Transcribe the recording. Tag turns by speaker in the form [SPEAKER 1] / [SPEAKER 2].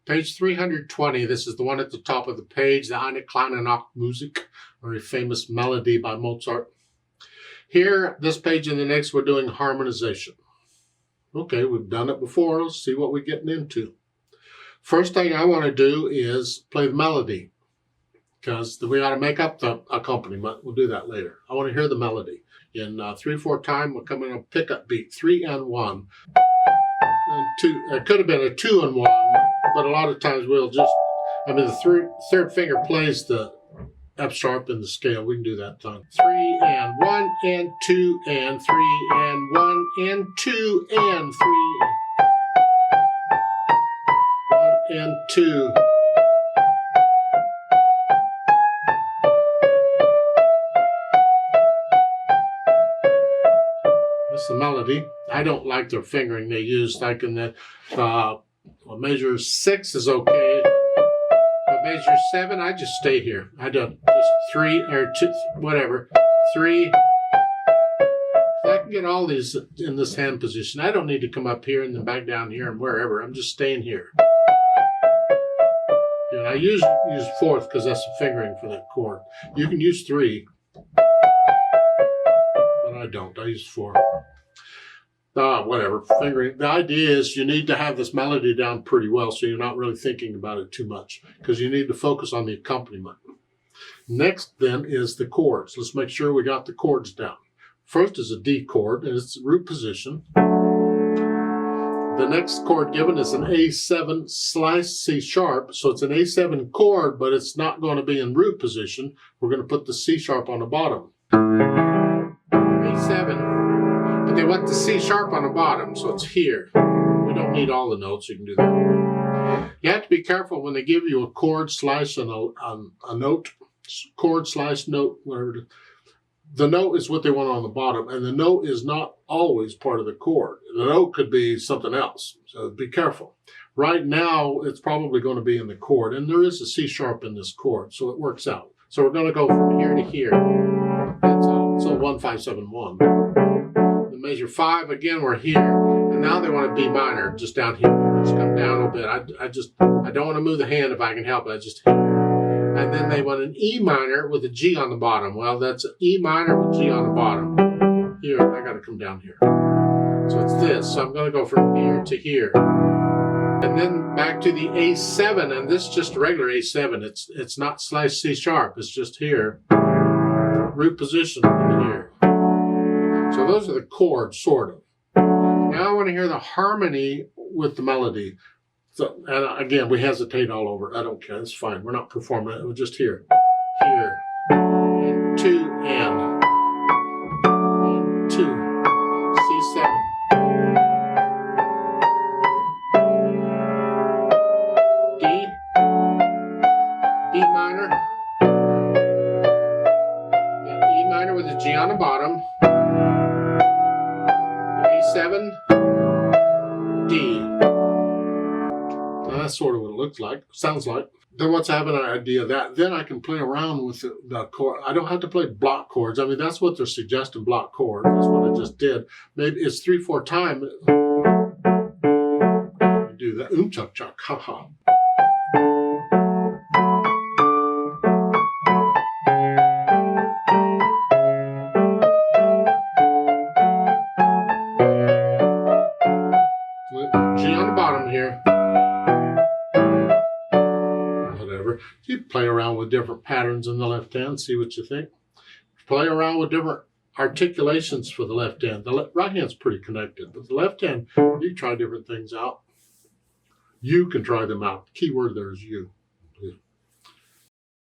[SPEAKER 1] Page 320, this is the one at the top of the page, the Eine Kleine Nachtmusik, very famous melody by Mozart. Here, this page and the next, we're doing harmonization. Okay, we've done it before. Let's see what we're getting into. First thing I want to do is play the melody, because we ought to make up the accompaniment. We'll do that later. I want to hear the melody. In 3/4 time, we're coming on a pickup beat, 3 and 1. And 2, it could have been a 2 and 1, but a lot of times we'll just, the third finger plays the F sharp in the scale. We can do that time. 3 and 1 and 2 and 3 and 1 and 2 and 3. 1 and 2. That's the melody. I don't like their fingering they use, like in the measure 6 is okay. But measure 7, I just stay here. I don't just 3 or 2, whatever. 3. I can get all these in this hand position. I don't need to come up here and then back down here and wherever. I'm just staying here. And I use 4th because that's the fingering for that chord. You can use 3, but I don't. I use 4. Whatever, fingering. The idea is you need to have this melody down pretty well so you're not really thinking about it too much, because you need to focus on the accompaniment. Next then is the chords. Let's make sure we got the chords down. First is a D chord, and it's root position. The next chord given is an A7 slice C sharp, so it's an A7 chord, but it's not going to be in root position. We're going to put the C sharp on the bottom. A7. But they want the C sharp on the bottom, so it's here. We don't need all the notes, you can do that. You have to be careful when they give you a chord, slice, and a note. Chord, slice, note, whatever. The note is what they want on the bottom, and the note is not always part of the chord. The note could be something else, so be careful. Right now, it's probably going to be in the chord, and there is a C sharp in this chord, so it works out. So we're going to go from here to here. So 1, 5, 7, 1. Measure 5, again, we're here, and now they want a B minor, just down here. Just come down a little bit. I don't want to move the hand if I can help it. I just here. And then they want an E minor with a G on the bottom. Well, that's an E minor with G on the bottom. Here, I got to come down here. So it's this. So I'm going to go from here to here. And then back to the A7, and this is just a regular A7. It's not slice C sharp. It's just here. Root position in here. So those are the chords, sort of. Now I want to hear the harmony with the melody. So, and again, we hesitate all over. I don't care. It's fine. We're not performing it. We're just here. Here. And 2 and 2. C7. D. B minor. And E minor with a G on the bottom. 7, D. Now that's sort of what it looks like, sounds like. Then once I have an idea of that, then I can play around with the chord. I don't have to play block chords. That's what they're suggesting, block chords. That's what I just did. Maybe it's 3/4 time. Do that. Chuck, chuck, ha ha. Here. Whatever. You play around with different patterns in the left hand, see what you think. Play around with different articulations for the left hand. The right hand's pretty connected, but the left hand, you try different things out. You can try them out. The key word there is you.